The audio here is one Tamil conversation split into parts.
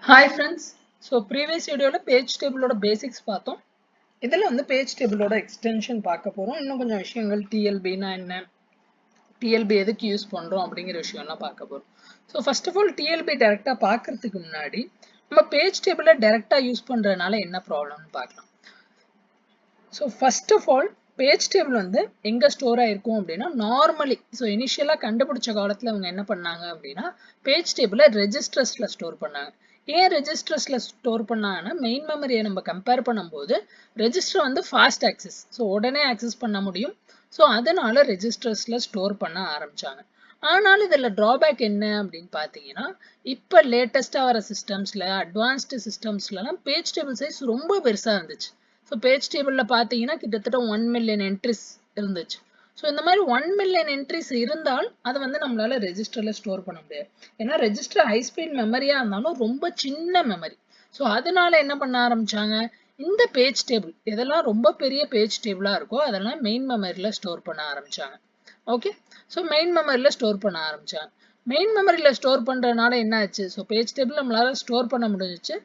Hi friends. So previous video page table basics பார்த்தோம். இதில page table extension பார்க்க போறோம். இன்னும் கொஞ்சம் விஷயங்கள் TLB னா என்ன? TLB எதுக்கு யூஸ் பண்றோம் அப்படிங்கிற விஷயம்லாம் பார்க்க போறோம். So first of all TLB டைரக்டா பார்க்கிறதுக்கு முன்னாடி நம்ம page table டைரக்டா யூஸ் பண்றதுனால என்ன ப்ராப்ளம்னு பார்க்கலாம். So first of all page table எங்க ஸ்டோர் ஆயிருக்கும் அப்படின்னா நார்மலி இனிஷியலா கண்டுபிடிச்ச காலத்துல அவங்க என்ன பண்ணாங்க அப்படின்னா page table ரெஜிஸ்டர்ஸ்ல ஸ்டோர் பண்ணாங்க. ஏன் ரெஜிஸ்டர்ஸ்ல ஸ்டோர் பண்ணாங்கன்னா மெயின் மெமரியை நம்ம கம்பேர் பண்ணும்போது ரெஜிஸ்டர் ஃபாஸ்ட் ஆக்சஸ் உடனே ஆக்சஸ் பண்ண முடியும். அதனால ரெஜிஸ்டர்ஸ்ல ஸ்டோர் பண்ண ஆரம்பிச்சாங்க. ஆனாலும் இதுல டிராபேக் என்ன அப்படின்னு பாத்தீங்கன்னா இப்ப லேட்டஸ்டா வர சிஸ்டம்ஸ்ல அட்வான்ஸ்டு சிஸ்டம்ஸ்லாம் பேஜ் டேபிள் சைஸ் ரொம்ப பெருசா இருந்துச்சு. பேஜ் டேபிள்ல பாத்தீங்கன்னா கிட்டத்தட்ட 1 மில்லியன் என்ட்ரிஸ் இருந்துச்சு. இந்த மாதிரி 1 மில்லியன் என்ட்ரிஸ் இருந்தால் அதை நம்மளால ரெஜிஸ்டர்ல ஸ்டோர் பண்ண முடியாது. ஏன்னா ரெஜிஸ்டர் ஹை ஸ்பீட் மெமரியா இருந்தாலும் ரொம்ப சின்ன மெமரி. அதனால என்ன பண்ண ஆரம்பிச்சாங்க, இந்த பேஜ் டேபிள் எதெல்லாம் ரொம்ப பெரிய பேஜ் டேபிளா இருக்கோ அதெல்லாம் மெயின் மெமரியில ஸ்டோர் பண்ண ஆரம்பிச்சாங்க. ஓகே, மெயின் மெமரியில ஸ்டோர் பண்ண ஆரம்பிச்சாங்க. மெயின் மெமரியில ஸ்டோர் பண்றதுனால என்ன ஆச்சு, பேஜ் டேபிள் நம்மளால ஸ்டோர் பண்ண முடிஞ்சிச்சு.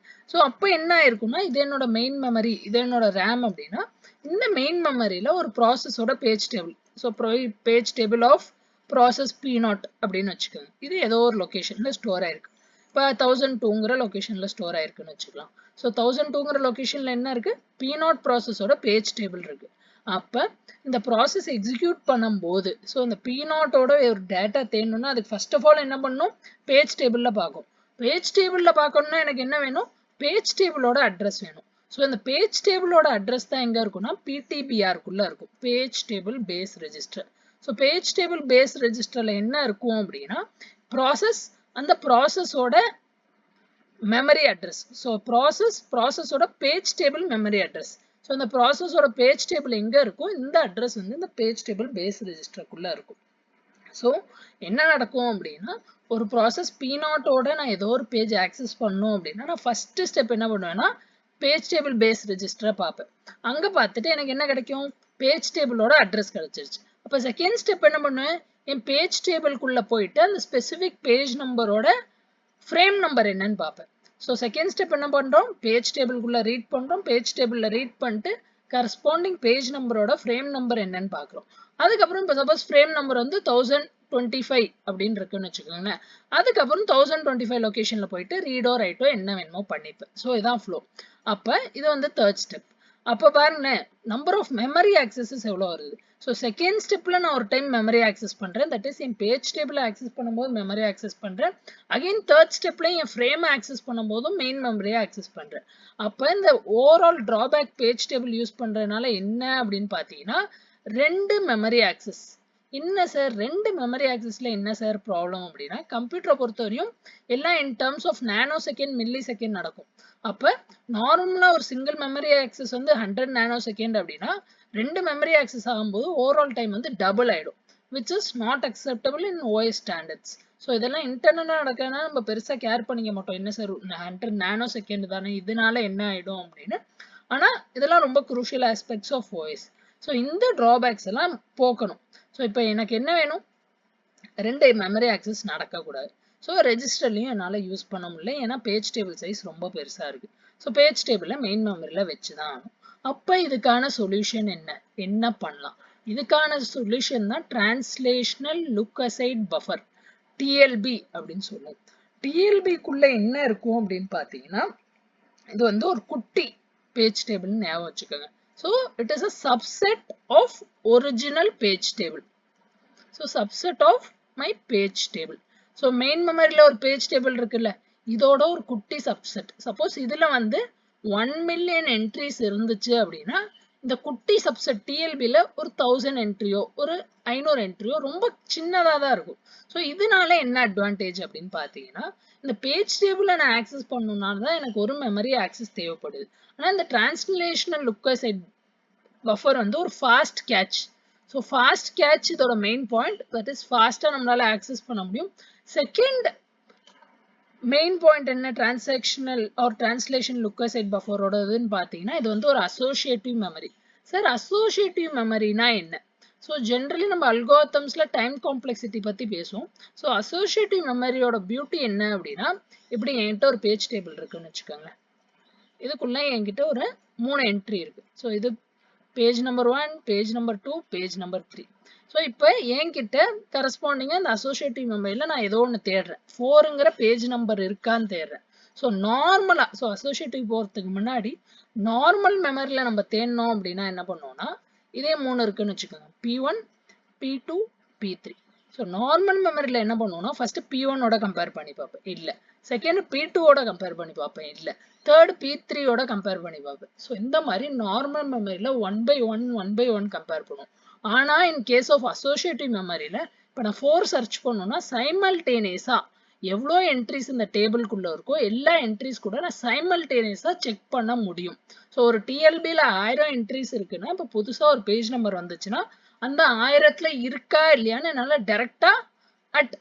அப்போ என்ன ஆயிருக்கும்னா இது என்னோட மெயின் மெமரி, இது என்னோட ரேம் அப்படின்னா இந்த மெயின் மெமரியில ஒரு ப்ராசஸோட page table, page table of process P0 அப்படின்னு வச்சுக்கோங்க. இது ஏதோ ஒரு லொகேஷன்ல ஸ்டோர் ஆயிருக்கு. இப்போ 1002ங்கிற லொகேஷன்ல ஸ்டோர் ஆயிருக்குன்னு வச்சுக்கலாம். 1002ங்கிற லொகேஷன்ல என்ன இருக்கு, P0 ப்ராசஸோட பேஜ் டேபிள் இருக்கு. அப்ப இந்த ப்ராசஸ் எக்ஸிக்யூட் பண்ணும்போது இந்த P0 ஓட ஒரு டேட்டா தேடணும்னா அதுக்கு ஃபர்ஸ்ட் ஆஃப் ஆல் என்ன பண்ணும், பேஜ் டேபிள்ல பார்க்கும். பேஜ் டேபிள்ல பார்க்கணும்னா எனக்கு என்ன வேணும், பேஜ் டேபிளோட அட்ரஸ் வேணும். இந்த பேஜ் டேபிளோட அட்ரஸ் தான் எங்க இருக்கும்னா PTBR குள்ள இருக்கும், page table base register. Page table base ரெஜிஸ்டர்ல என்ன இருக்கும் அப்படின்னா ப்ராசஸ், அந்த ப்ராசஸோட மெமரி அட்ரஸ். ப்ராசஸோட பேஜ் டேபிள் மெமரி அட்ரஸ். இந்த ப்ராசஸோட பேஜ் டேபிள் எங்க இருக்கும், இந்த அட்ரஸ் இந்த பேஜ் டேபிள் பேஸ் ரெஜிஸ்டருக்குள்ள இருக்கும். என்ன நடக்கும் அப்படின்னா ஒரு ப்ராசஸ் P0 ஓட நான் ஏதோ ஒரு பேஜ் ஆக்சஸ் பண்ணணும் அப்படின்னா நான் ஃபர்ஸ்ட் ஸ்டெப் என்ன பண்ணுவேன்னா பேஜ் டேபிள் பேஸ் ரெஜிஸ்டரை பார்ப்பேன். அங்க பார்த்துட்டு எனக்கு என்ன கிடைக்கும், பேஜ் டேபிளோட அட்ரஸ் கிடைச்சிருச்சு. அப்ப செகண்ட் ஸ்டெப் என்ன பண்ணுவேன், என் பேஜ் டேபிள்குள்ள போயிட்டு அந்த ஸ்பெசிபிக் பேஜ் நம்பரோட ஃப்ரேம் நம்பர் என்னன்னு பார்ப்பேன். செகண்ட் ஸ்டெப் என்ன பண்றோம், பேஜ் டேபிள்குள்ள ரீட் பண்றோம். பேஜ் டேபிள்ல ரீட் பண்ணிட்டு கரஸ்பாண்டிங் பேஜ் நம்பரோட ஃப்ரேம் நம்பர் என்னன்னு பார்க்குறோம். அதுக்கப்புறம் இப்போ சப்போஸ் ஃப்ரேம் நம்பர் 1025 அப்படின்னு இருக்குன்னு வச்சுக்கோங்களேன். அதுக்கப்புறம் 1025 லொகேஷன்ல போயிட்டு ரீடோ ரைட்டோ என்ன வேணுமோ பண்ணிப்பேன். இதான் ஃப்ளோ. அப்ப இது தேர்ட் ஸ்டெப். அப்ப பாருங்களேன் நம்பர் ஆஃப் மெமரி ஆக்சஸஸ் எவ்வளவு வருது. செகண்ட் ஸ்டெப்ல நான் ஒரு டைம் மெமரி ஆக்சஸ் பண்றேன், தட் இஸ் என் பேஜ் டேபிள் ஆக்சஸ் பண்ணும்போது மெமரி ஆக்சஸ் பண்றேன். அகைன் தேர்ட் ஸ்டெப்ல என் ஃப்ரேம் ஆக்சஸ் பண்ணும்போதும் மெயின் மெமரியை ஆக்சஸ் பண்றேன். அப்ப இந்த overall drawback page table use பண்றதுனால என்ன அப்படின்னு பாத்தீங்கன்னா ரெண்டு மெமரி ஆக்சஸ். என்ன சார் ரெண்டு மெமரி ஆக்சஸ்ல என்ன சார் ப்ராப்ளம் அப்படின்னா கம்ப்யூட்டரை பொறுத்தவரையும் எல்லாம் in terms of nano second milli second நடக்கும். அப்ப நார்மலா ஒரு சிங்கிள் மெமரி ஆக்சஸ் 100 நானோ செகண்ட் அப்படின்னா ரெண்டு மெமரி ஆக்சஸ் ஆகும்போது ஓவரால் டைம் டபுள் ஆயிடும், which is not acceptable in OS standards. இதெல்லாம் இன்டர்னலா நடக்கிறதுனால நம்ம பெருசா கேர் பண்ணிக்க மாட்டோம், என்ன சார் 100 நானோ செகண்ட் தானே இதனால என்ன ஆயிடும் அப்படின்னு. ஆனா இதெல்லாம் ரொம்ப குரூஷியல் ஆஸ்பெக்ட்ஸ் ஆஃப் OS. இந்த டிராபேக்ஸ் எல்லாம் போக்கணும். இப்போ எனக்கு என்ன வேணும், ரெண்டு மெமரி ஆக்சஸ் நடக்கக்கூடாது. ரெஜிஸ்டர்லையும் என்னால் யூஸ் பண்ண முடியல, ஏன்னா பேஜ் டேபிள் சைஸ் ரொம்ப பெருசா இருக்கு. பேஜ் டேபிள மெயின் மெமரியில வச்சுதான் ஆகணும். அப்ப இதுக்கான சொல்யூஷன் என்ன பண்ணலாம், இதுக்கான சொல்யூஷன் தான் translational look aside buffer, TLB அப்படின்னு சொல்லுவோம். TLBக்குள்ள என்ன இருக்கும் அப்படின்னு பாத்தீங்கன்னா இது ஒரு குட்டி பேஜ் டேபிள் ஞாபகம் வச்சுக்கோங்க. It is a subset of original page table. subset of my page table. Main மெமரியில ஒரு பேஜ் டேபிள் இருக்குல்ல, இதோட ஒரு குட்டி சப்செட். சப்போஸ் இதுல 1 மில்லியன் என்ட்ரிஸ் இருந்துச்சு அப்படின்னா இந்த குட்டி சப்செட் TLBல ஒரு 1000 என்ட்ரியோ ஒரு 500 என்ட்ரியோ ரொம்ப சின்னதா தான் இருக்கும். இதனால என்ன அட்வான்டேஜ் அப்படின்னு பாத்தீங்கன்னா இந்த பேஜ் டேபிள நான் ஆக்சஸ் பண்ணணும்னால தான் எனக்கு ஒரு மெமரி ஆக்சஸ் தேவைப்படுது. ஆனா இந்த டிரான்ஸ்லேஷனல் லுக் அசைட் பஃபர் ஒரு ஃபாஸ்ட் கேட்ச். ஃபாஸ்ட் கேட்ச் இதோட மெயின் பாயிண்ட், தட் இஸ் ஃபாஸ்டா நம்மளால ஆக்சஸ் பண்ண முடியும். செகண்ட் மெயின் பாயிண்ட் என்ன, transactional or translation look aside பஃபரோடதுன்னு பாத்தீங்கன்னா இது ஒரு அசோசியேட்டிவ் மெமரி. சார் அசோசியேட்டிவ் மெமரினா என்ன, ஸோ ஜென்ரலி நம்ம அல்காரிதம்ஸ்ல டைம் காம்ப்ளெக்சிட்டி பற்றி பேசுவோம். ஸோ அசோசியேட்டிவ் மெமரியோட பியூட்டி என்ன அப்படின்னா, இப்படி என்கிட்ட ஒரு பேஜ் டேபிள் இருக்குன்னு வச்சுக்கோங்க. இதுக்குள்ள என்கிட்ட ஒரு 3 என்ட்ரி இருக்கு. ஸோ இது page number 1, page number 2, page number 3. So இப்போ என்கிட்ட கரஸ்பாண்டிங்காக இந்த அசோசியேட்டிவ் மெமரியில் நான் ஏதோ ஒன்று தேடுறேன். 4ங்கிற பேஜ் நம்பர் இருக்கான்னு தேடுறேன். ஸோ நார்மலாக அசோசியேட்டிவ் போகிறதுக்கு முன்னாடி நார்மல் மெமரியில் நம்ம தேடணும் அப்படின்னா என்ன பண்ணுவோம்னா, இதே 3 இருக்குன்னு வச்சுக்கோங்க. P1, P2, P3. So normal மெமரியில் என்ன பண்ணுவோம்னா, ஃபர்ஸ்ட் P1ஓட கம்பேர் பண்ணி பார்ப்பேன், இல்லை. செகண்ட் P2ஓட கம்பேர் பண்ணி பார்ப்பேன், இல்லை. தேர்ட் P3ஓட கம்பேர் பண்ணி பார்ப்பேன். ஸோ இந்த மாதிரி நார்மல் மெமரியில் 1 by 1 கம்பேர் பண்ணுவோம். ஆனால் இன் கேஸ் ஆஃப் அசோசியேட்டிவ் மெமரியில் இப்போ நான் 4 சர்ச் பண்ணோம்னா சைமல்டேனியஸாக எவ்வளோ என்ட்ரிஸ் இந்த டேபிள்குள்ளே இருக்கோ எல்லா என்ட்ரிஸ் கூட நான் சைமல்டேனியஸாக செக் பண்ண முடியும். ஸோ ஒரு டிஎல்பியில் 1000 என்ட்ரிஸ் இருக்குன்னா இப்போ புதுசாக ஒரு பேஜ் நம்பர் வந்துச்சுன்னா அந்த 1000ல் இருக்கா இல்லையான்னு என்னால் டைரெக்டாக அட்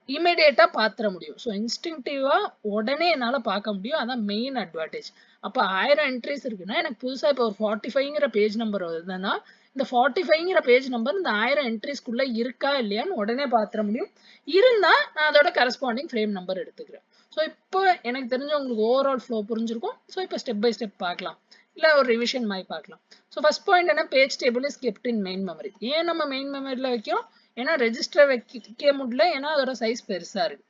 இமீடியட்டா பாத்திர முடியும். ஸோ இன்ஸ்டிங்டிவா உடனே என்னால் பார்க்க முடியும். அதான் மெயின் அட்வான்டேஜ். அப்போ 1000 என்ட்ரிஸ் இருக்குன்னா எனக்கு புதுசாக இப்போ ஒரு 45ங்கிற பேஜ் நம்பர் வருதுன்னா இந்த 45ங்கிற பேஜ் நம்பர் இந்த 1000 என்ட்ரிஸ்குள்ள இருக்கா இல்லையான்னு உடனே பாத்திர முடியும். இருந்தா நான் அதோட கரஸ்பாண்டிங் ஃப்ரேம் நம்பர் எடுத்துக்கிறேன். ஸோ இப்போ எனக்கு தெரிஞ்ச உங்களுக்கு ஓவரால் ஃப்ளோ புரிஞ்சிருக்கும். ஸோ இப்போ ஸ்டெப் பை ஸ்டெப் பார்க்கலாம், இல்லை ஒரு ரிவிஷன் மாதிரி பார்க்கலாம். ஸோ ஃபர்ஸ்ட் பாயிண்ட் என்ன, page table is kept in main memory. ஏன் நம்ம மெயின் மெமரியில் வைக்கிறோம்? ஏன்னா ரெஜிஸ்டர் வைக்க முடியல, ஏன்னா அதோட சைஸ் பெருசா இருக்கு.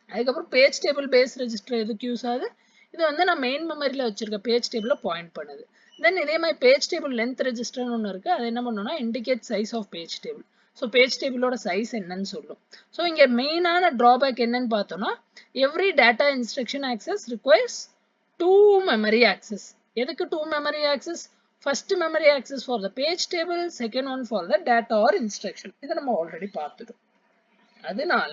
அதுக்கப்புறம் பேஜ் டேபிள் பேஸ் ரெஜிஸ்டர் எதுக்கு யூஸ் ஆகுது? இது வந்து நான் மெயின் மெமரியில் வச்சிருக்க பேஜ் டேபிள பாயிண்ட் பண்ணுது. தென் இதே மாதிரி பேஜ் டேபிள் லென்த் ரெஜிஸ்டர்னு ஒன்று இருக்கு. அது என்ன பண்ணுன்னா indicate size of page table. So page டேபிளோட சைஸ் என்னன்னு சொல்லும். ஸோ இங்கே மெயினான ட்ராபேக் என்னன்னு பார்த்தோம்னா, every data instruction access requires 2 memory access. எதுக்கு 2 memory access? First memory access for the page table, second one for the data or instruction. இதை நம்ம ஆல்ரெடி பார்த்துட்டோம். அதனால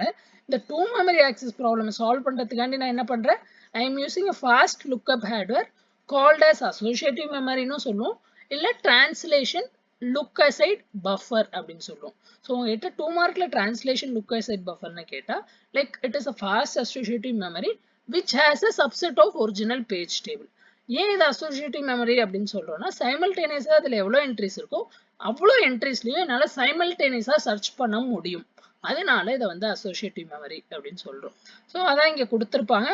இந்த 2 memory access problem சால்வ் பண்றதுக்காண்டி நான் என்ன பண்றேன், I am using a fast lookup hardware called as associative memory ன்னு சொல்லுவோம், இல்ல translation look aside buffer அப்படின்னு சொல்லுவோம். ஸோ உங்ககிட்ட 2 மார்க்ல translation look aside bufferன்னு கேட்டா, like it is a fast associative memory which has a subset of original page table. ஏன் இது அசோசியேட்டிவ் மெமரி அப்படின்னு சொல்றோம்னா, சைமல்டேனியஸா அதுல எவ்வளோ என்ட்ரிஸ் இருக்கோ அவ்வளோ என்ட்ரிஸ்லயும் என்னால் சைமல்டேனியஸா சர்ச் பண்ண முடியும். அதனால இதை வந்து அசோசியேட்டிவ் மெமரி அப்படின்னு சொல்றோம். ஸோ அதான் இங்க கொடுத்துருப்பாங்க.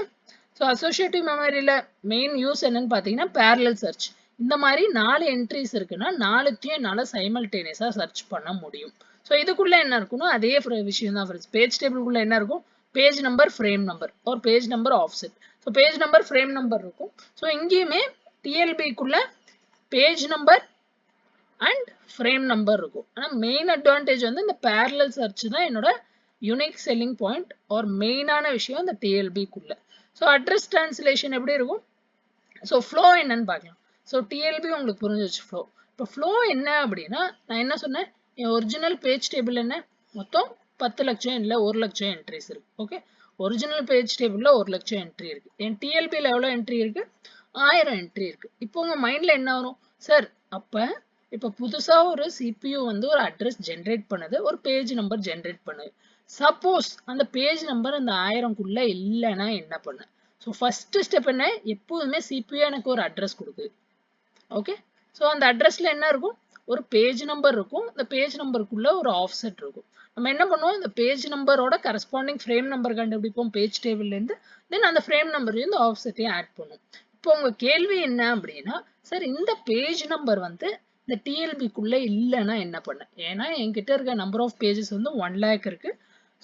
ஸோ அசோசியேட்டிவ் மெமரியில மெயின் யூஸ் என்னன்னு பார்த்தீங்கன்னா பேரலல் சர்ச். இந்த மாதிரி 4 என்ட்ரிஸ் இருக்குன்னா 4த்தையும் என்னால் சைமல்டேனியஸா சர்ச் பண்ண முடியும். ஸோ இதுக்குள்ள என்ன இருக்குன்னா அதே விஷயம் தான் ஃப்ரெண்ட்ஸ். பேஜ் டேபிளுக்குள்ள என்ன இருக்கும், பேஜ் நம்பர், ஃப்ரேம் நம்பர், ஒரு page number, offset. So page number, frame number இருக்கும். ஸோ இங்கேயுமே டிஎல்பிக்குள்ள page number and frame number இருக்கும். ஆனால் மெயின் அட்வான்டேஜ் வந்து இந்த பேரலல் சர்ச் தான் என்னோட யூனிக் செல்லிங் பாயிண்ட் ஒரு மெயினான விஷயம் இந்த டிஎல்பிக்குள்ள. ஸோ அட்ரஸ் டிரான்ஸ்லேஷன் எப்படி இருக்கும், ஸோ ஃப்ளோ என்னன்னு பார்க்கலாம். ஸோ டிஎல்பி உங்களுக்கு புரிஞ்சிச்சு ஃப்ளோ. இப்போ ஃப்ளோ என்ன அப்படின்னா, நான் என்ன சொன்னேன், என் ஒரிஜினல் பேஜ் டேபிள் என்ன, மொத்தம் 10 லட்சம் இல்லை 1 லட்சம் என்ட்ரிஸ் இருக்கு. ஓகே, ஒரிஜினல் பேஜ் டேபிள்ல 1 லட்சம் என்ட்ரி இருக்கு. என் டிஎல்பியில் எவ்வளோ என்ட்ரி இருக்கு, 1000 என்ட்ரி இருக்கு. இப்போ உங்க மைண்ட்ல என்ன வரும், சார் அப்ப இப்போ புதுசா ஒரு சிபியூ வந்து ஒரு அட்ரஸ் ஜென்ரேட் பண்ணுது, ஒரு பேஜ் நம்பர் ஜென்ரேட் பண்ணுது. சப்போஸ் அந்த பேஜ் நம்பர் அந்த 1000க்குள்ள இல்லைன்னா என்ன பண்ண? ஸோ ஃபர்ஸ்ட் ஸ்டெப் என்ன, எப்போதுமே சிபியூ எனக்கு ஒரு அட்ரஸ் கொடுக்குது. ஓகே, ஸோ அந்த அட்ரஸ்ல என்ன இருக்கும், ஒரு பேஜ் நம்பர் இருக்கும். இந்த பேஜ் நம்பருக்குள்ள ஒரு ஆஃப்செட் இருக்கும். நம்ம என்ன பண்ணுவோம், இந்த பேஜ் நம்பரோட கரஸ்பாண்டிங் ஃப்ரேம் நம்பர் கண்டுபிடிப்போம் பேஜ் டேபிள்லேருந்து. தென் அந்த ஃப்ரேம் நம்பரையும் இந்த ஆஃப்செட்டையும் ஆட் பண்ணுவோம். இப்போ உங்க கேள்வி என்ன அப்படின்னா, சார் இந்த பேஜ் நம்பர் வந்து இந்த டிஎல்பிக்குள்ள இல்லைன்னா என்ன பண்ண? ஏன்னா என்கிட்ட இருக்க நம்பர் ஆஃப் பேஜஸ் வந்து 1 lakh இருக்கு.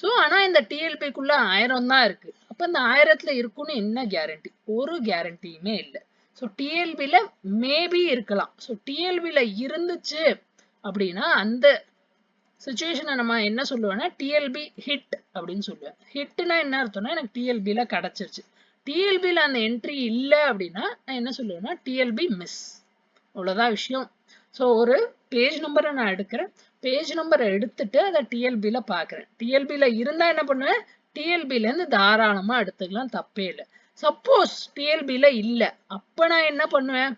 ஸோ ஆனால் இந்த டிஎல்பிக்குள்ள 1000 தான் இருக்கு. அப்போ இந்த 1000த்துல இருக்குன்னு என்ன கேரண்டி? ஒரு கேரண்டியுமே இல்லை. ஸோ டிஎல்பியில் மேபி இருக்கலாம். ஸோ டிஎல்பியில் இருந்துச்சு அப்படின்னா அந்த சுச்சுவேஷனை நம்ம என்ன சொல்லுவேன்னா டிஎல்பி ஹிட் அப்படின்னு சொல்லுவேன். ஹிட்னா என்ன அர்த்தம்னா, எனக்கு டிஎல்பியில் கிடச்சிருச்சு. டிஎல்பியில் அந்த என்ட்ரி இல்லை அப்படின்னா நான் என்ன சொல்லுவேன்னா டிஎல்பி மிஸ். அவ்வளோதான் விஷயம். ஸோ ஒரு பேஜ் நம்பரை நான் எடுக்கிறேன், பேஜ் நம்பரை எடுத்துட்டு அதை டிஎல்பியில் பார்க்குறேன். டிஎல்பியில் இருந்தால் என்ன பண்ணுவேன், டிஎல்பியிலேருந்து தாராளமாக எடுத்துக்கலாம், தப்பே இல்லை. சப்போஸ் டிஎல்பியில் இல்லை, அப்போ நான் என்ன பண்ணுவேன்,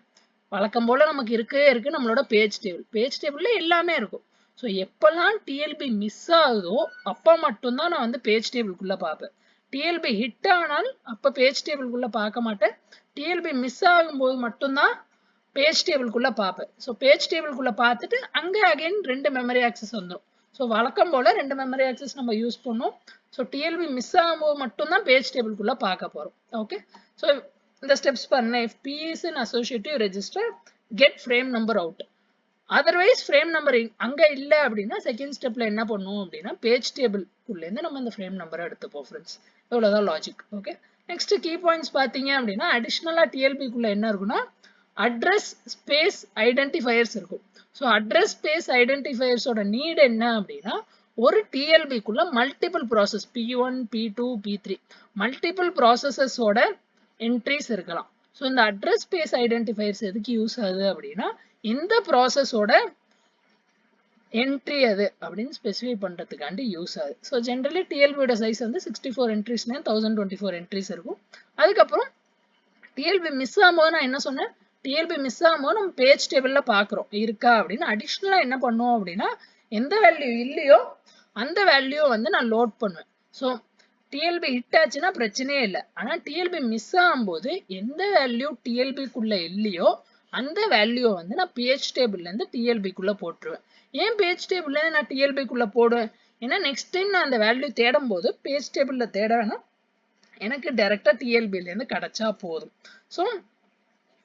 வழக்கம் போல் நமக்கு இருக்கே இருக்கு நம்மளோட பேஜ் டேபிள். பேஜ் டேபிளில் எல்லாமே இருக்கும். ஸோ எப்போல்லாம் டிஎல்பி மிஸ் ஆகுதோ அப்போ மட்டும்தான் நான் வந்து பேஜ் டேபிள்குள்ளே பார்ப்பேன். டிஎல்பி ஹிட் ஆனால் அப்போ பேஜ் டேபிள்குள்ளே பார்க்க மாட்டேன். டிஎல்பி மிஸ் ஆகும்போது மட்டும்தான் பேஜ் டேபிள்குள்ள பார்ப்பேன். ஸோ பேஜ் டேபிள்குள்ள பார்த்துட்டு அங்கே அகைன் 2 மெமரி ஆக்சஸ் வந்துடும். ஸோ வழக்கம் போல 2 மெமரி ஆக்சஸ் நம்ம யூஸ் பண்ணோம். ஸோ டிஎல்பி மிஸ் ஆகும்போது மட்டும்தான் பேஜ் டேபிள்குள்ள பார்க்க போகிறோம். ஓகே, ஸோ இந்த ஸ்டெப்ஸ் பாருங்க. If P is in associative register get frame number out. Otherwise frame number அங்கே இல்லை அப்படின்னா செகண்ட் ஸ்டெப்ல என்ன பண்ணுவோம் அப்படின்னா பேஜ் டேபிள்குள்ளேருந்து நம்ம இந்த ஃப்ரேம் நம்பரை எடுத்துப்போம் ஃப்ரெண்ட்ஸ். இவ்வளோதான் logic. Okay, next key points பார்த்தீங்க அப்படின்னா அடிஷ்னலாக டிஎல்பிக்குள்ள என்ன இருக்குன்னா அட்ரஸ் ஸ்பேஸ் ஐடென்டிஃபயர்ஸ் இருக்கும். ஸோ அட்ரஸ் ஸ்பேஸ் ஐடென்டிஃபயர்ஸோட நீட் என்ன அப்படின்னா ஒரு டிஎல்பிக்குள்ள multiple process P1 P2 P3 multiple ப்ராசஸஸோட என்ட்ரிஸ் இருக்கலாம். ஸோ இந்த அட்ரஸ் ஸ்பேஸ் ஐடென்டிஃபயர்ஸ் எதுக்கு யூஸ் ஆகுது அப்படின்னா இந்த ப்ராசஸோட என்ட்ரி அது அப்படின்னு ஸ்பெசிஃபை பண்ணுறதுக்காண்டி யூஸ் ஆகுது. ஸோ ஜென்ரலி டிஎல்பியோட சைஸ் வந்து 64 என்ட்ரிஸ்னா 1024 என்ட்ரிஸ் இருக்கும். அதுக்கப்புறம் டிஎல்பி மிஸ் ஆகும்போது நான் என்ன சொன்னேன், டிஎல்பி மிஸ் ஆகும்போது நம்ம பேஜ் டேபிளில் பார்க்குறோம் இருக்கா அப்படின்னு. அடிஷ்னலாக என்ன பண்ணுவோம் அப்படின்னா எந்த வேல்யூ இல்லையோ அந்த வேல்யூ வந்து நான் லோட் பண்ணுவேன். ஸோ டிஎல்பி ஹிட் ஆச்சுன்னா பிரச்சனையே இல்லை. ஆனால் டிஎல்பி மிஸ் ஆகும்போது எந்த வேல்யூ டிஎல்பிக்குள்ளே இல்லையோ அந்த வேல்யூ வந்து நான் பேஜ் டேபிள்லேருந்து டிஎல்பிக்குள்ளே போட்டுருவேன். ஏன் பேஜ் டேபிள்லேருந்து நான் டிஎல்பிக்குள்ளே போடுவேன்? ஏன்னா நெக்ஸ்ட் டைம் நான் அந்த வேல்யூ தேடும் போது பேஜ் டேபிளில் தேட வேணாம், எனக்கு டைரெக்டாக டிஎல்பிலேருந்து கிடைச்சா போதும். ஸோ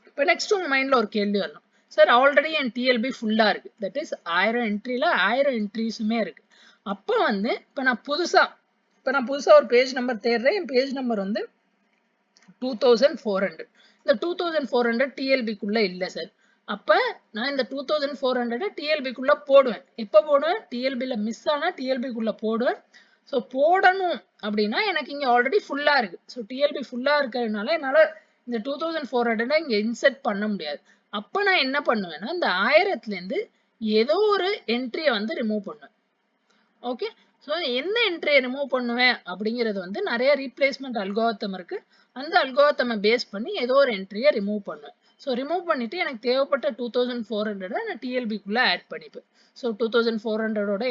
இப்போ நெக்ஸ்ட் உங்கள் மைண்டில் ஒரு கேள்வி வரணும், சார் ஆல்ரெடி என் டிஎல்பி ஃபுல்லாக இருக்குது, தட் இஸ் 1000 என்ட்ரியில் 1000 என்ட்ரிஸுமே இருக்குது. அப்போ வந்து இப்போ நான் புதுசாக ஒரு பேஜ் நம்பர் தேடுறேன். என் பேஜ் நம்பர் வந்து 2400. இந்த 2400 டிஎல்பிக்குள்ளே இல்லை சார். அப்போ நான் இந்த 2400 டிஎல்பிக்குள்ளே போடுவேன். எப்போ போடுவேன்? டிஎல்பியில் மிஸ் ஆனால் டிஎல்பிக்குள்ளே போடுவேன். ஸோ போடணும் அப்படின்னா எனக்கு இங்கே ஆல்ரெடி ஃபுல்லாக இருக்குது. ஸோ டிஎல்பி ஃபுல்லாக இருக்கிறதுனால என்னால் இந்த 2400 இங்கே இன்செர்ட் பண்ண முடியாது. அப்போ நான் என்ன பண்ணுவேன்னா இந்த 1000லேருந்து ஏதோ ஒரு என்ட்ரியை வந்து ரிமூவ் பண்ணுவேன். ஓகே, ஸோ எந்த என்ட்ரியை ரிமூவ் பண்ணுவேன் அப்படிங்கிறது வந்து நிறைய ரீப்ளேஸ்மெண்ட் அல்காரிதம் இருக்குது. அந்த அல்காரிதமை பேஸ் பண்ணி ஏதோ ஒரு என்ட்ரியை ரிமூவ் பண்ணுவேன். ஸோ ரிமூவ் பண்ணிவிட்டு எனக்கு தேவைப்பட்ட 2400 நான் டிஎல்பிக்குள்ளே ஆட் பண்ணிப்பேன். ஸோ 2400ஓட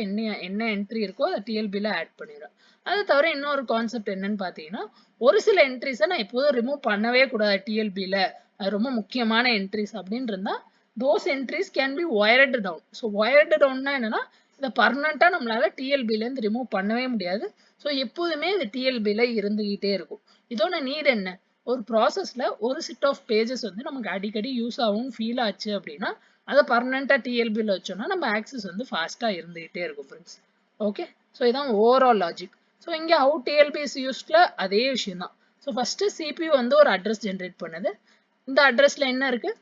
என்ன என்ட்ரி இருக்கோ அதை டிஎல்பியில் ஆட் பண்ணிடுவேன். அது தவிர இன்னொரு கான்செப்ட் என்னன்னு பார்த்தீங்கன்னா ஒரு சில என்ட்ரிஸை நான் எப்போதும் ரிமூவ் பண்ணவே கூடாது டிஎல்பியில், அது ரொம்ப முக்கியமான என்ட்ரிஸ் அப்படின்னு இருந்தால் those entries can be wired down. So wired டவுன்னா என்னன்னா இதை பர்மனெண்ட்டாக நம்மளால டிஎல்பிலேருந்து ரிமூவ் பண்ணவே முடியாது. ஸோ எப்போதுமே இது டிஎல்பியில் இருந்துகிட்டே இருக்கும். இதோட நீட் என்ன, ஒரு ப்ராசஸில் ஒரு செட் ஆஃப் பேஜஸ் வந்து நமக்கு அடிக்கடி யூஸ் ஆகும் ஃபீல் ஆச்சு அப்படின்னா அதை பர்மனெண்ட்டாக டிஎல்பியில் வச்சோம்னா நம்ம ஆக்சஸ் வந்து ஃபாஸ்ட்டாக இருந்துகிட்டே இருக்கும் ஃப்ரெண்ட்ஸ். ஓகே, ஸோ இதான் ஓவரால் லாஜிக். ஸோ இங்கே ஹவு டிஎல்பி இஸ் யூஸ்டில் அதே விஷயம் தான். ஸோ ஃபஸ்ட்டு சிபியூ வந்து ஒரு அட்ரஸ் ஜென்ரேட் பண்ணுது. இந்த அட்ரஸில் என்ன இருக்குது,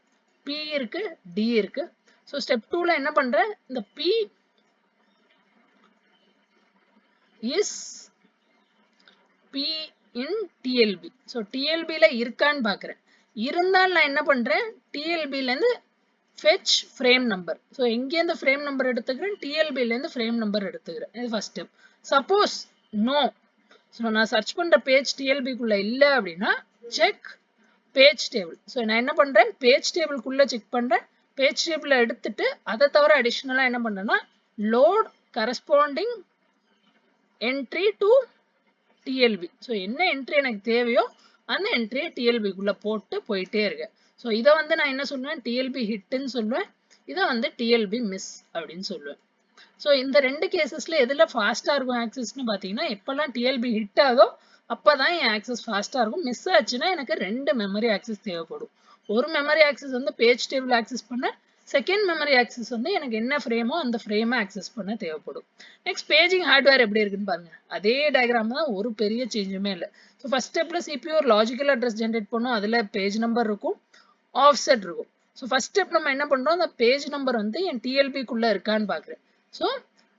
பி இருக்குது, டி இருக்குது. ஸோ ஸ்டெப் 2ல் என்ன பண்ணுறேன், இந்த P is P in TLB. So டிஎல்பியில் இருக்கான்னு பார்க்குறேன். இருந்தால் நான் என்ன பண்ணுறேன், டிஎல்பிலேருந்து ஃபெச் ஃப்ரேம் நம்பர். ஸோ எங்கேருந்து ஃப்ரேம் நம்பர் எடுத்துக்கிறேன், டிஎல்பிலேருந்து ஃப்ரேம் நம்பர் எடுத்துக்கிறேன். இது first step. Suppose no, so நான் சர்ச் பண்ணுற பேஜ் டிஎல்பிக்குள்ளே இல்லை அப்படின்னா செக் பேஜ் டேபிள். ஸோ நான் என்ன பண்ணுறேன், பேஜ் டேபிள்குள்ளே செக் பண்ணுறேன். பேஜ் டேபிளை எடுத்துட்டு அதை தவிர அடிஷ்னலாக என்ன பண்ணுறேன்னா load corresponding entry to TLB. So என்ன என்ட்ரி எனக்கு தேவையோ அந்த என்ட்ரியை டிஎல்பிக்குள்ளே போட்டு போயிட்டே இருக்கேன். ஸோ இதை வந்து நான் என்ன சொல்லுவேன், டிஎல்பி ஹிட்டுன்னு சொல்லுவேன். இதை வந்து டிஎல்பி மிஸ் அப்படின்னு சொல்லுவேன். ஸோ இந்த ரெண்டு கேசஸில் எதில் ஃபாஸ்ட்டாக இருக்கும் ஆக்சஸ்ன்னு பார்த்தீங்கன்னா எப்போல்லாம் டிஎல்பி ஹிட் ஆகுதோ அப்போ தான் என் ஆக்சஸ் ஃபாஸ்ட்டாக இருக்கும். மிஸ் ஆச்சுன்னா எனக்கு 2 மெமரி ஆக்சஸ் தேவைப்படும். ஒரு மெமரி ஆக்சஸ் வந்து பேஜ் டேபிள் ஆக்சஸ் பண்ண, செகண்ட் மெமரி ஆக்சஸ் வந்து எனக்கு என்ன ஃப்ரேமோ அந்த ஃப்ரேமை ஆக்சஸ் பண்ண தேவைப்படும். நெக்ஸ்ட் பேஜிங் ஹார்ட்வேர் எப்படி இருக்குன்னு பாருங்க. அதே டயக்ராம் தான், ஒரு பெரிய சேஞ்சுமே இல்லை. ஸோ ஃபர்ஸ்ட் ஸ்டெப்பில் சிபியூ ஒரு லாஜிக்கல் அட்ரஸ் ஜென்ரேட் பண்ணும். அதில் பேஜ் நம்பர் இருக்கும், ஆஃப்செட் இருக்கும். ஸோ ஃபர்ஸ்ட் ஸ்டெப் நம்ம என்ன பண்ணுறோம், அந்த பேஜ் நம்பர் வந்து என் டிஎல்பிக்குள்ளே இருக்கான்னு பார்க்குறேன். ஸோ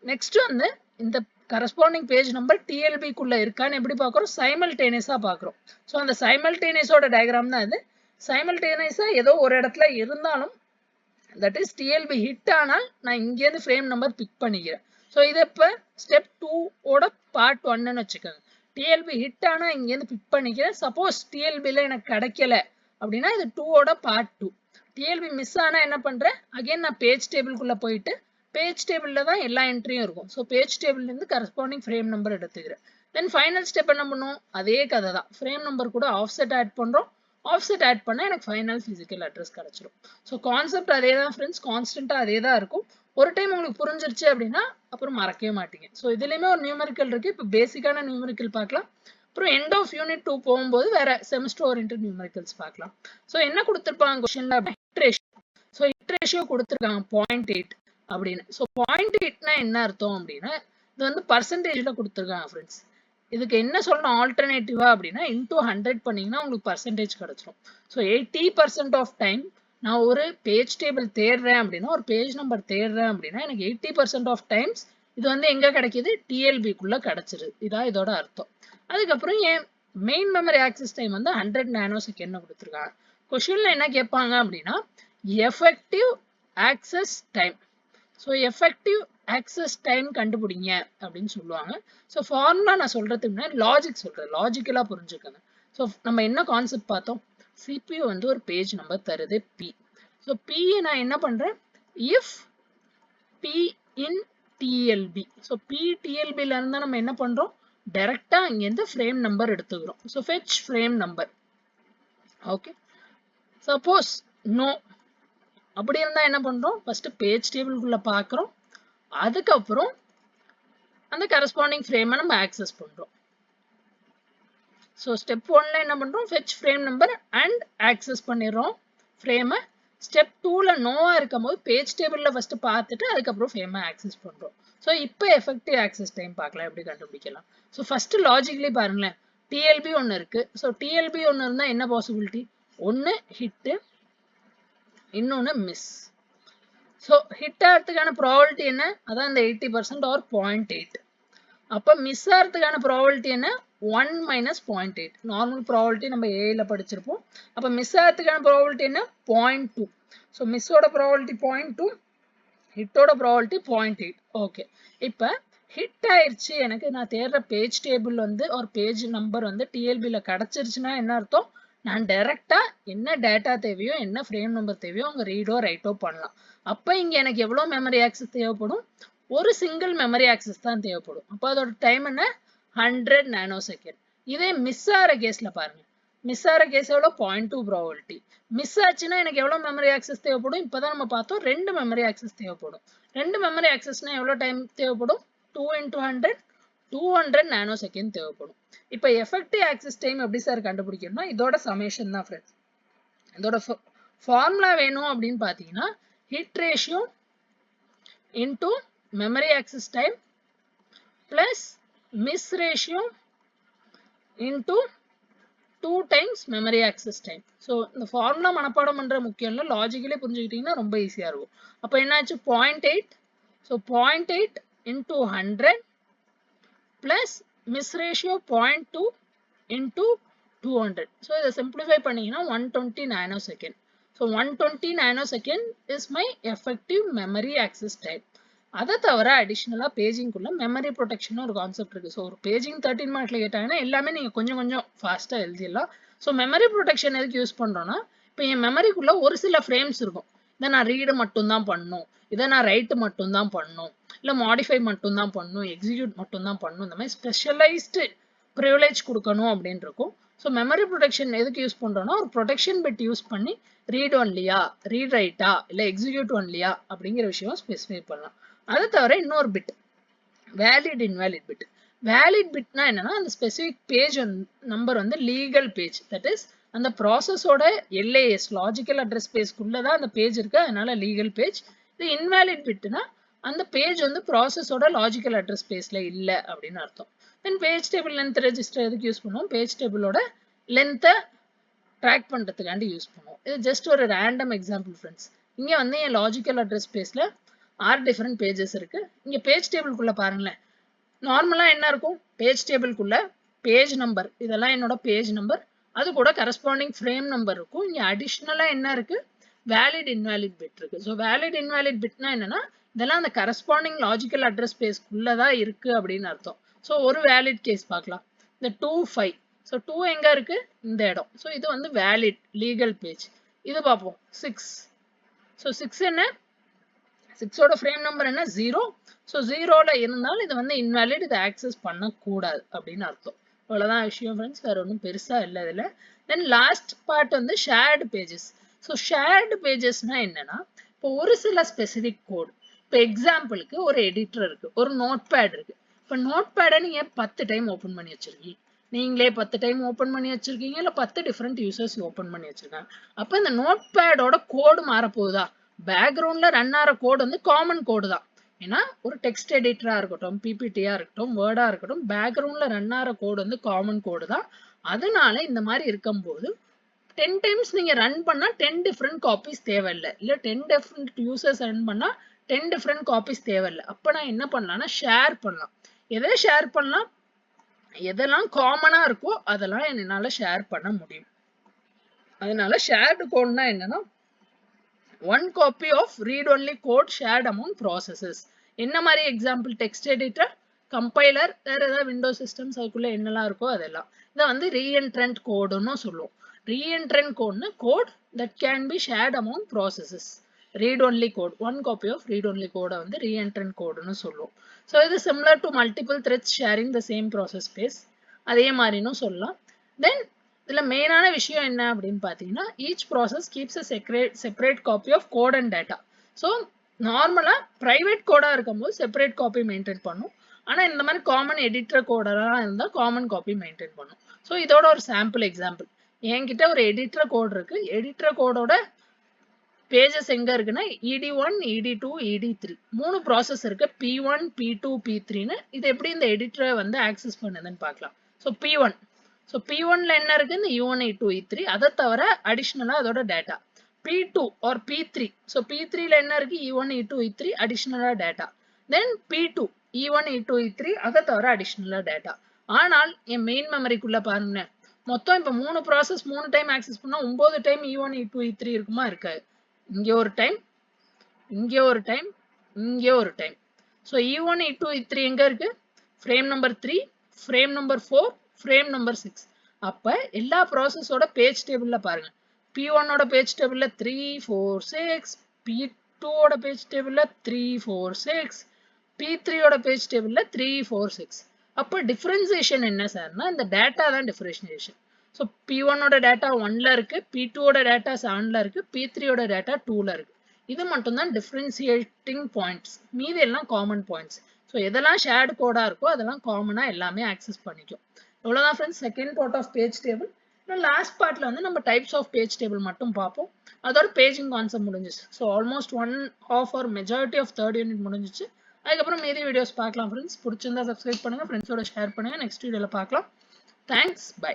நெக்ஸ்ட் வந்து இந்த கரஸ்பாண்டிங் பேஜ் நம்பர் டிஎல்பிக்குள்ளே இருக்கான்னு எப்படி பார்க்குறோம், சைமல்டேனியஸாக பார்க்குறோம். ஸோ அந்த சைமல்டேனியஸோட டயக்ராம் தான் இது. சைமல்டேனியஸாக ஏதோ ஒரு இடத்துல இருந்தாலும் தட் இஸ் டிஎல்பி ஹிட் ஆனால் நான் இங்கேருந்து ஃப்ரேம் நம்பர் பிக் பண்ணிக்கிறேன். ஸோ இது இப்போ ஸ்டெப் 2ஓட பார்ட் 1ன்னு வச்சுக்கோங்க. டிஎல்பி ஹிட் ஆனால் இங்கேருந்து பிக் பண்ணிக்கிறேன். சப்போஸ் டிஎல்பியில் எனக்கு கிடைக்கல அப்படின்னா இது 2ஓட பார்ட் 2. டிஎல்பி மிஸ் ஆனால் என்ன பண்ணுறேன், அகைன் நான் பேஜ் டேபிள்குள்ளே போயிட்டு பேஜ் டேபிளில் தான் எல்லா என்ட்ரியும் இருக்கும். ஸோ பேஜ் டேபிள்லேருந்து கரஸ்பாண்டிங் ஃப்ரேம் நம்பர் எடுத்துக்கிறேன். தென் ஃபைனல் ஸ்டெப் என்ன பண்ணுவோம், அதே கதை தான். ஃப்ரேம் நம்பர் கூட ஆஃப்செட் ஆட் பண்ணுறோம், ஆஃப்செட் ஆட் பண்ணால் எனக்கு ஃபைனல் ஃபிசிக்கல் அட்ரஸ் கிடச்சிரும். ஸோ கான்செப்ட் அதே தான் ஃப்ரெண்ட்ஸ், கான்ஸ்டண்ட்டாக அதே தான் இருக்கும். ஒரு டைம் உங்களுக்கு புரிஞ்சிருச்சு அப்படின்னா அப்புறம் மறக்கவே மாட்டீங்க. ஸோ இதுலேயுமே ஒரு நியூமெரிக்கல் இருக்குது. இப்போ பேசிக்கான நியூமெரிக்கல் பார்க்கலாம். அப்புறம் எண்ட் ஆஃப் யூனிட் 2 போகும்போது வேற செமஸ்டர் ஓரியன்டட் நியூமெரிக்கல்ஸ் பார்க்கலாம். ஸோ என்ன கொடுத்துருப்பாங்க கொஸ்டின்ல, hit ratio. So hit ratio கொடுத்துருக்காங்க 0.8 அப்படின்னு. ஸோ 0.8னா என்ன அர்த்தம் அப்படின்னா இது வந்து பர்சன்டேஜ்ல கொடுத்துருக்காங்க ஃப்ரெண்ட்ஸ். இதுக்கு என்ன சொல்லணும் ஆல்டர்னேட்டிவா அப்படின்னா இன்டூ 100 பண்ணீங்கன்னா உங்களுக்கு பர்சன்டேஜ் கிடைச்சிரும். ஸோ 80% ஆஃப் டைம் நான் ஒரு பேஜ் டேபிள் தேடுறேன் அப்படின்னா, ஒரு பேஜ் நம்பர் தேடுறேன் அப்படின்னா எனக்கு 80% ஆஃப் டைம்ஸ் இது வந்து எங்க கிடைக்குது, டிஎல்பிக்குள்ள கிடைச்சிருது. இதான் இதோட அர்த்தம். அதுக்கப்புறம் என் மெயின் மெமரி ஆக்சஸ் டைம் வந்து 100 நானோ செகண்ட் கொடுத்துருக்காங்க. கொஸ்டின்ல என்ன கேட்பாங்க அப்படின்னா effective access time. So effective access time கண்டுபிடிங்க அப்படின்னு சொல்லுவாங்க. ஸோ ஃபார்முலா நான் சொல்றதுக்கு முன்னாடி லாஜிக் சொல்றேன், லாஜிக்கலா புரிஞ்சுக்கோங்க. ஸோ நம்ம என்ன கான்செப்ட் பார்த்தோம், CPU வந்து ஒரு பேஜ் நம்பர் தருது P. ஸோ P நான் என்ன பண்றேன், if P in TLB. So P TLBல இருந்தா நம்ம என்ன பண்றோம், டைரக்டா இங்கேருந்து ஃப்ரேம் நம்பர் எடுத்துக்கிறோம். So fetch frame number. Okay, suppose no அப்படி இருந்தா என்ன பண்றோம், ஃபர்ஸ்ட் பேஜ் டேபிள்குள்ள பார்க்குறோம், அதுக்கப்புறம் அந்த கரஸ்பாண்டிங் ஃப்ரேமை நம்ம ஆக்சஸ் பண்றோம். ஸோ ஸ்டெப் 1ல என்ன பண்றோம், fetch frame number and access பண்ணிடுறோம் ஃப்ரேமை. ஸ்டெப் 2ல நோவா இருக்கும்போது பேஜ் டேபிள்ல ஃபர்ஸ்ட் பார்த்துட்டு அதுக்கப்புறம் ஃப்ரேமை ஆக்சஸ் பண்றோம். ஸோ இப்போ எஃபெக்டிவ் ஆக்சஸ் டைம் பார்க்கலாம், எப்படி கண்டுபிடிக்கலாம். ஸோ ஃபர்ஸ்ட் லாஜிக்லி பாருங்களேன், டிஎல்பி ஒன்று இருக்கு. ஸோ டிஎல்பி ஒன்று இருந்தால் என்ன பாசிபிலிட்டி, ஒன்று ஹிட்டு, இன்னொன்று மிஸ். ஸோ ஹிட் ஆகிறதுக்கான ப்ராபபிலிட்டி என்ன, அதான் இந்த 80% ஆர் 0.8. அப்போ மிஸ் ஆகிறதுக்கான ப்ராபபிலிட்டி என்ன, 1 minus 0.8. நார்மல் ப்ராபபிலிட்டி நம்ம ஏல படிச்சிருப்போம். அப்போ மிஸ் ஆகிறதுக்கான ப்ராபபிலிட்டி என்ன, 0.2. ஸோ மிஸ்ஸோட ப்ராபபிலிட்டி 0.2, ஹிட்டோட ப்ராபபிலிட்டி 0.8. ஓகே, இப்போ ஹிட் ஆயிடுச்சு, எனக்கு நான் தேடுற பேஜ் டேபிள் வந்து ஒரு பேஜ் நம்பர் வந்து டிஎல்பியில் கிடச்சிருச்சுன்னா என்ன அர்த்தம், நான் டைரக்டா என்ன டேட்டா தேவையோ என்ன ஃப்ரேம் நம்பர் தேவையோ அங்கே ரீடோ ரைட்டோ பண்ணலாம். அப்போ இங்கே எனக்கு எவ்வளோ மெமரி ஆக்சஸ் தேவைப்படும், ஒரு சிங்கிள் மெமரி ஆக்சஸ் தான் தேவைப்படும். அப்போ அதோட டைம் என்ன, 100 நானோ செகண்ட். இதே மிஸ் ஆகிற கேஸ்ல பாருங்க, மிஸ் ஆகிற கேஸ் எவ்வளோ, 0.2 ப்ராபபிலிட்டி. மிஸ் ஆச்சுன்னா எனக்கு எவ்வளோ மெமரி ஆக்சஸ் தேவைப்படும், இப்போதான் நம்ம பார்த்தோம் 2 மெமரி ஆக்சஸ் தேவைப்படும். 2 மெமரி ஆக்சஸ்னா எவ்வளோ டைம் தேவைப்படும், 2 × 100 200 நானோ செகண்ட் தேவைப்படும். இப்போ எஃபெக்டிவ் ஆக்சஸ் டைம் எப்படி சார் கண்டுபிடிக்கணும்னா இதோட சமேஷன் தான் ஃப்ரெண்ட்ஸ். இதோட ஃபார்முலா வேணும் அப்படின்னு பார்த்தீங்கன்னா hit ratio into memory access time plus miss ratio into 2 times memory access time. So இந்த ஃபார்முலா மனப்பாடம் பண்ற முக்கியம் இல்லை, லாஜிக்கலி புரிஞ்சுக்கிட்டீங்கன்னா ரொம்ப ஈஸியா இருக்கும். அப்போ என்னாச்சு, 0.8. So 0.8 into 100 plus miss ratio 0.2 into 200. So இதை சிம்பிளிஃபை பண்ணீங்கன்னா 120 nanosecond. So 120 nanosecond is my effective memory access time. அதை தவிர அடிஷ்னலாக பேஜிங்குள்ள மெமரி ப்ரொடெக்ஷன் ஒரு கான்செப்ட் இருக்குது. ஸோ ஒரு பேஜிங் 13 மார்க்ல கேட்டாங்கன்னா எல்லாமே நீங்கள் கொஞ்சம் கொஞ்சம் ஃபாஸ்ட்டாக எழுதிடலாம். ஸோ மெமரி ப்ரொடெக்ஷன் எதுக்கு யூஸ் பண்ணுறோன்னா, இப்போ என் மெமரிக்குள்ள ஒரு சில ஃப்ரேம்ஸ் இருக்கும், இதை நான் ரீடு மட்டும்தான் பண்ணணும், இதை நான் ரைட்டு மட்டும்தான் பண்ணணும், இல்லை மாடிஃபை மட்டும்தான் பண்ணணும், எக்ஸிக்யூட் மட்டும்தான் பண்ணணும், இந்த மாதிரி ஸ்பெஷலைஸ்டு ப்ரிவிலேஜ் கொடுக்கணும் அப்படின்னு இருக்கும். ஸோ மெமரி ப்ரொடெக்ஷன் எதுக்கு யூஸ் பண்ணுறோன்னா, ஒரு ப்ரொடெக்ஷன் பிட் யூஸ் பண்ணி ரீட் ஒன்லியா, ரீட் ரைட்டா, இல்லை எக்ஸிக்யூட் ஒன்லியா அப்படிங்கிற விஷயம் ஸ்பெசிஃபை பண்ணலாம். அதை தவிர இன்னொரு bit, valid invalid bit. Valid பிட்னா என்னன்னா, அந்த ஸ்பெசிஃபிக் பேஜ் நம்பர் வந்து லீகல் பேஜ், தட் இஸ் அந்த ப்ராசஸோட LAS லாஜிக்கல் அட்ரஸ் ஸ்பேஸ்க்குள்ளதான் அந்த பேஜ் இருக்கு, அதனால லீகல் பேஜ். இது இன்வேலிட் பிட்னா அந்த பேஜ் வந்து ப்ராசஸோட லாஜிக்கல் அட்ரஸ் ஸ்பேஸ்ல இல்லை அப்படின்னு அர்த்தம். Then page table length register எதுக்கு யூஸ் பண்ணுவோம், பேஜ் டேபிளோட லென்த்தை ட்ராக் பண்ணுறதுக்காண்டி யூஸ் பண்ணுவோம். இது ஜஸ்ட் ஒரு ரேண்டம் எக்ஸாம்பிள் ஃப்ரெண்ட்ஸ். இங்கே வந்து என் லாஜிக்கல் அட்ரஸ் ஸ்பேஸில் 6 டிஃப்ரெண்ட் பேஜஸ் இருக்கு. இங்கே பேஜ் டேபிள்குள்ள பாருங்களேன், நார்மலாக என்ன இருக்கும், பேஜ் டேபிள்குள்ள பேஜ் நம்பர், இதெல்லாம் என்னோட பேஜ் நம்பர், அது கூட கரஸ்பாண்டிங் ஃப்ரேம் நம்பர் இருக்கும். இங்கே அடிஷ்னலாக என்ன இருக்கு, வேலிட் இன்வேலிட் பிட் இருக்கு. ஸோ வேலிட் இன்வேலிட் பிட்னா என்னன்னா, இதெல்லாம் அந்த கரஸ்பாண்டிங் லாஜிக்கல் அட்ரஸ் ஸ்பேஸ்க்குள்ள தான் இருக்கு அப்படின்னு அர்த்தம். ஸோ ஒரு வேலிட் கேஸ் பார்க்கலாம், இந்த 2, 5. ஸோ 2 எங்க இருக்கு, இந்த இடம். ஸோ இது வந்து வேலிட் லீகல் பேஜ். இது பார்ப்போம் 6. ஸோ 6 என்ன, 6ஓட ஃப்ரேம் நம்பர் என்ன, 0. ஸோ 0ல இருந்தாலும் இது வந்து இன்வேலிட், இதை ஆக்சஸ் பண்ணக்கூடாது அப்படின்னு அர்த்தம். அவ்வளோதான் விஷயம் ஃப்ரெண்ட்ஸ், வேற ஒன்றும் பெருசாக இல்லை இதில். தென் லாஸ்ட் பார்ட் வந்து ஷேர்டு பேஜஸ். ஸோ ஷேர்டு பேஜஸ்னா என்னன்னா, இப்போ ஒரு சில ஸ்பெசிஃபிக் கோட், இப்போ எக்ஸாம்பிளுக்கு ஒரு எடிட்டர் இருக்கு, ஒரு நோட் பேட் இருக்கு. இப்போ நோட் பேடை நீங்க 10 டைம் ஓப்பன் பண்ணி வச்சிருக்கீங்க, நீங்களே 10 டைம் ஓப்பன் பண்ணி வச்சிருக்கீங்க, இல்லை 10 டிஃப்ரெண்ட் யூசர்ஸ் ஓப்பன் பண்ணி வச்சிருக்காங்க. அப்போ இந்த நோட் பேடோட கோடு மாறப்போகுதா? பேக்ரவுண்ட்ல ரன் ஆகிற கோடு வந்து காமன் கோடு தான். ஏன்னா ஒரு டெக்ஸ்ட் எடிட்டரா இருக்கட்டும், பிபிடியா இருக்கட்டும், வேர்டா இருக்கட்டும், பேக்ரவுண்ட்ல ரன் ஆகிற கோடு வந்து காமன் கோடு தான். அதனால இந்த மாதிரி இருக்கும்போது 10 டைம்ஸ் நீங்க ரன் பண்ணா 10 டிஃப்ரெண்ட் காப்பீஸ் தேவையில்லை, இல்லை 10 டிஃப்ரெண்ட் யூசர்ஸ் ரன் பண்ணா 10 டிஃப்ரெண்ட் காப்பீஸ் தேவையில்லை. அப்ப நான் என்ன பண்ணலாம்னா ஷேர் பண்ணலாம். எதை ஷேர் பண்ணலாம்? எதெல்லாம் காமனா இருக்கோ அதெல்லாம் என்னால ஷேர் பண்ண முடியும். அதனால ஷேர்டு கோட்னா என்னன்னா, one copy of read-only code shared among processes. என்ன மாதிரி எக்ஸாம்பிள்? டெக்ஸ்ட் எடிட்டர், கம்பைலர், வேற ஏதாவது விண்டோஸ் சிஸ்டம்ஸ் அதுக்குள்ள என்னெல்லாம் இருக்கோ அதெல்லாம். இதை வந்து ரீஎன்ட்ரன்ட் கோடுன்னு சொல்லுவோம். ரீஎன்ட்ரன்ட் கோட்னா code that can be shared among processes. read-only code, one copy of read-only code வந்து ரீஎன்ட்ரன்ட் கோடுன்னு சொல்லுவோம். ஸோ இது similar to multiple threads sharing the same process space, அதே மாதிரின்னு சொல்லலாம். தென் இதுல மெயினான விஷயம் என்ன அப்படின்னு பார்த்தீங்கன்னா, each process keeps a separate copy of code and data. So நார்மலாக ப்ரைவேட் கோடாக இருக்கும்போது செப்பரேட் காப்பி மெயின்டைன் பண்ணும். ஆனால் இந்த மாதிரி காமன் எடிட்டர் கோடெல்லாம் இருந்தால் காமன் காப்பி மெயின்டைன் பண்ணும். ஸோ இதோட ஒரு சாம்பிள் எக்ஸாம்பிள், என்கிட்ட ஒரு எடிட்டர் கோட் இருக்கு. எடிட்டர் கோடோட பேஜஸ் எங்க இருக்குன்னா ED1, ED2, ED3 மூணு ப்ராசஸ் இருக்கு. P1, P2, P3ன்னு. இது எப்படி இந்த எடிட்டரை வந்து ஆக்சஸ் பண்ணுதுன்னு பார்க்கலாம். ஸோ P1, ஸோ P1ல என்ன இருக்கு? இந்த E1, E2, E3. அதை தவிர அடிஷ்னலா அதோட data. P2 or P3, so P3ல என்ன இருக்கு? E1, E2, E3 அடிஷ்னலா data. தென் P2, E1, E2, E3 அதை தவிர அடிஷ்னலா டேட்டா. ஆனால் என் மெயின் மெமரிக்குள்ள பாருங்க, மொத்தம் இப்போ 3 ப்ராசஸ் 3 டைம் ஆக்சஸ் பண்ணா 9 டைம் E1, E2, E3 இருக்குமா? இருக்காது. இங்கே ஒரு டைம், இங்கே ஒரு டைம், இங்கே ஒரு time. So E1, E2, E3 எங்க இருக்கு? Frame number 3, frame number 4, frame number 6. அப்ப எல்லா ப்ராசஸோட பேஜ் டேபிள்ல பாருங்க, P1 ஓட பேஜ் டேபிள்ல 3, 4, 6, P2 ஓட பேஜ் டேபிள்ல 3, 4, 6, P3 ஓட பேஜ் டேபிள்ல 3, 4, 6. அப்ப டிஃபரன்சியேஷன் என்ன சார்னா, இந்த டேட்டா தான் டிஃபரன்சியேஷன். ஸோ P1 ஓட டேட்டா 1ல இருக்கு, P2 ஓட டேட்டா 7ல இருக்கு, P3 ஓட டேட்டா 2ல இருக்கு. இது மட்டும் தான் டிஃபரன்சியேட்டிங் பாயிண்ட்ஸ், மீதி எல்லாம் காமன் பாயிண்ட்ஸ். ஸோ எதெல்லாம் ஷேர்டு கோடா இருக்கோ அதெல்லாம் காமனா எல்லாமே ஆக்சஸ் பண்ணிக்கும். இவ்வளவுதான் friends second part of page table. Last பார்ட்ல வந்து நம்ம டைப்ஸ் ஆஃப் பேஜ் டேபிள் மட்டும் பார்ப்போம். அதோட பேஜிங் கான்செப்ட் முடிஞ்சிச்சு. So almost 1/2 or majority of third unit முடிஞ்சிச்சு. அதுக்கப்புறம் மீதி வீடியோஸ் பார்க்கலாம் ஃப்ரெண்ட்ஸ். பிடிச்சிருந்தா சப்ஸ்கிரைப் பண்ணுங்க, ஃப்ரெண்ட்ஸோட ஷேர் பண்ணுங்க. நெக்ஸ்ட் வீடியோல பார்க்கலாம். Thanks, by.